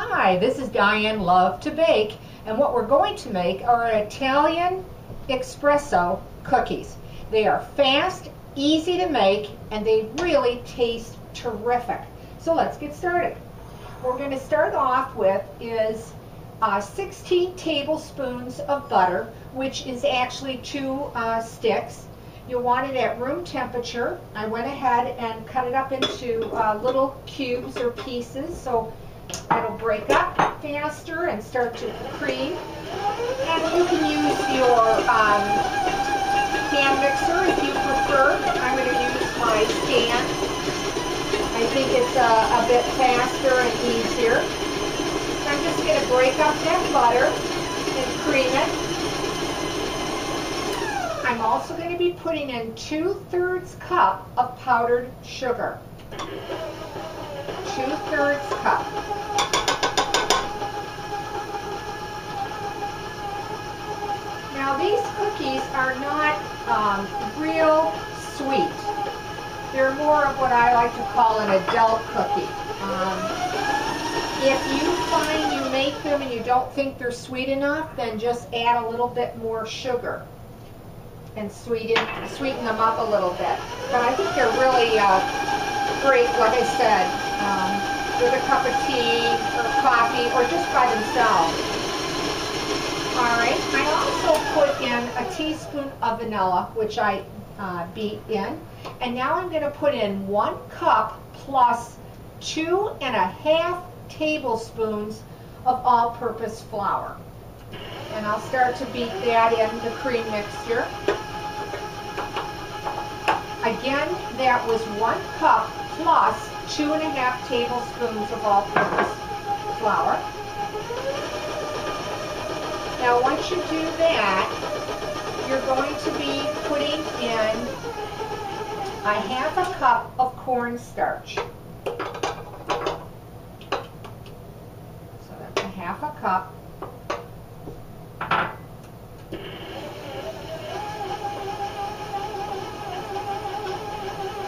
Hi, this is Diane Lovetobake, and what we're going to make are Italian espresso cookies. They are fast, easy to make, and they really taste terrific. So let's get started. What we're going to start off with is 16 tablespoons of butter, which is actually 2 sticks. You'll want it at room temperature. I went ahead and cut it up into little cubes or pieces so it'll break up faster and start to cream. And you can use your hand mixer if you prefer. I'm going to use my stand. I think it's a bit faster and easier. I'm just going to break up that butter and cream it. I'm also going to be putting in 2/3 cup of powdered sugar. 2/3 cup. Now these cookies are not real sweet. They're more of what I like to call an adult cookie. If you find you make them and you don't think they're sweet enough, then just add a little bit more sugar and sweeten them up a little bit. But I think they're really great, like I said, with a cup of tea or coffee or just by themselves. Alright, I also put in a teaspoon of vanilla, which I beat in. And now I'm going to put in 1 cup plus 2.5 tablespoons of all-purpose flour. And I'll start to beat that in the cream mixture. Again, that was 1 cup plus 2.5 tablespoons of all-purpose flour. Now once you do that, you're going to be putting in 1/2 cup of cornstarch. So that's 1/2 cup.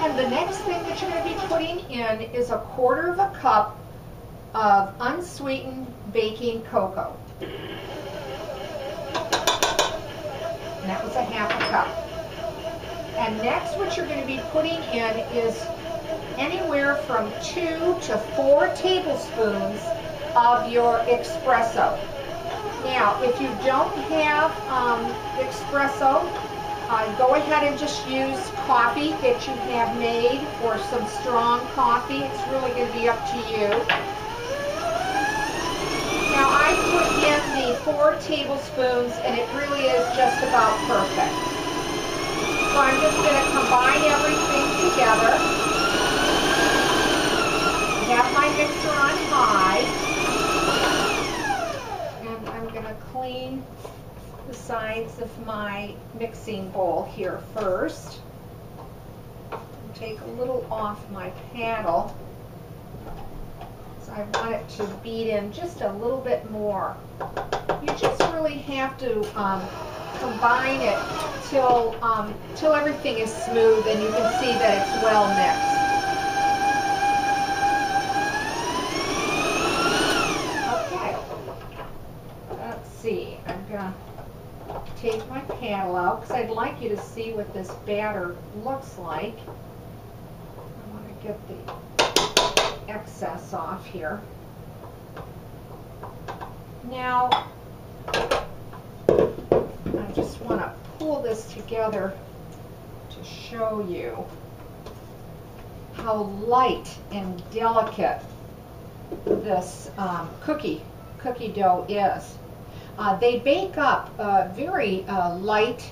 And the next thing that you're going to be putting in is 1/4 cup of unsweetened baking cocoa. And that was 1/2 cup. And next what you're going to be putting in is anywhere from 2 to 4 tablespoons of your espresso. Now, if you don't have espresso, go ahead and just use coffee that you have made or some strong coffee. It's really going to be up to you. Now, I put in the 4 tablespoons and it really is just about perfect. So I'm just going to combine everything together. Have my mixer on high. And I'm going to clean the sides of my mixing bowl here first. And take a little off my paddle. So I want it to beat in just a little bit more. You just really have to combine it till everything is smooth and you can see that it's well mixed. Okay, let's see. I'm gonna take my paddle out because I'd like you to see what this batter looks like. I want to get the excess off here. Now, I just want to pull this together to show you how light and delicate this cookie dough is. They bake up very light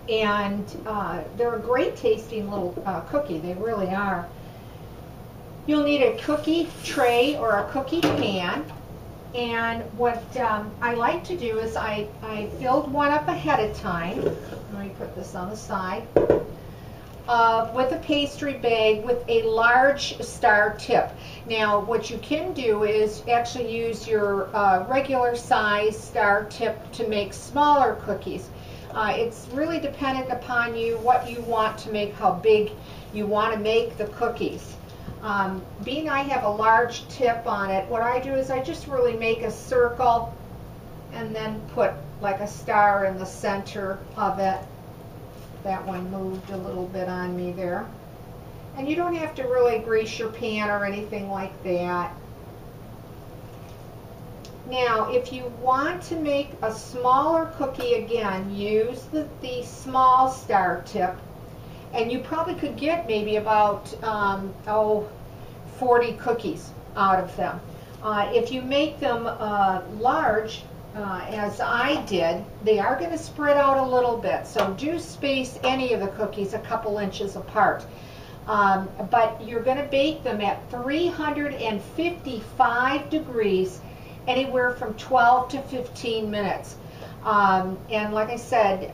and they're a great tasting little cookie. They really are. You'll need a cookie tray or a cookie pan. And what I like to do is I filled one up ahead of time. Let me put this on the side. With a pastry bag with a large star tip. Now what you can do is actually use your regular size star tip to make smaller cookies. It's really dependent upon you what you want to make, how big you want to make the cookies. Being I have a large tip on it, what I do is I just really make a circle and then put like a star in the center of it. That one moved a little bit on me there. And you don't have to really grease your pan or anything like that. Now, if you want to make a smaller cookie, again, use the small star tip. And you probably could get maybe about 40 cookies out of them. If you make them large, as I did, they are going to spread out a little bit. So do space any of the cookies a couple inches apart. But you're going to bake them at 355 degrees, anywhere from 12 to 15 minutes. And like I said,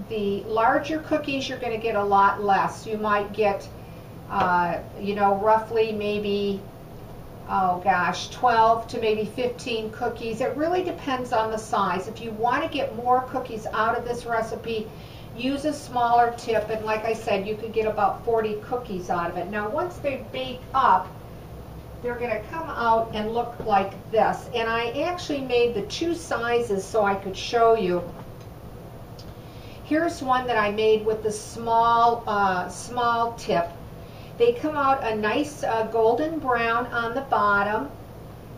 the larger cookies, you're going to get a lot less. You might get, roughly maybe, 12 to maybe 15 cookies. It really depends on the size. If you want to get more cookies out of this recipe, use a smaller tip, and like I said, you could get about 40 cookies out of it. Now, once they bake up, they're going to come out and look like this. And I actually made the two sizes so I could show you. Here's one that I made with the small tip. They come out a nice golden brown on the bottom.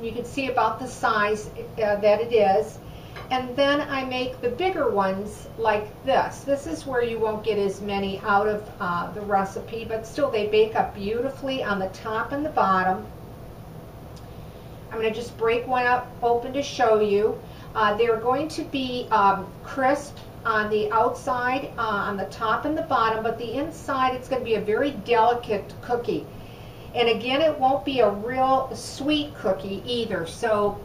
You can see about the size that it is. And then I make the bigger ones like this. This is where you won't get as many out of the recipe, but still they bake up beautifully on the top and the bottom. I'm going to just break one up open to show you. They're going to be crisp on the outside, on the top and the bottom, but the inside it's going to be a very delicate cookie. And again, it won't be a real sweet cookie either, so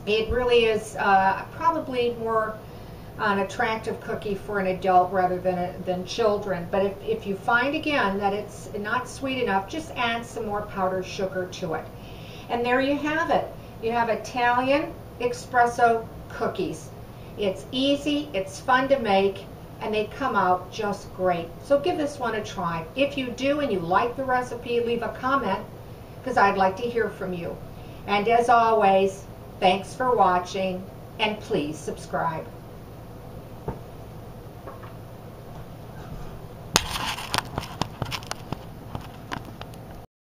it really is probably more an attractive cookie for an adult rather than children. But if you find again that it's not sweet enough, just add some more powdered sugar to it. And there you have it. You have Italian espresso cookies. It's easy, it's fun to make, and they come out just great. So give this one a try. If you do and you like the recipe, leave a comment, because I'd like to hear from you. And as always, thanks for watching, and please subscribe.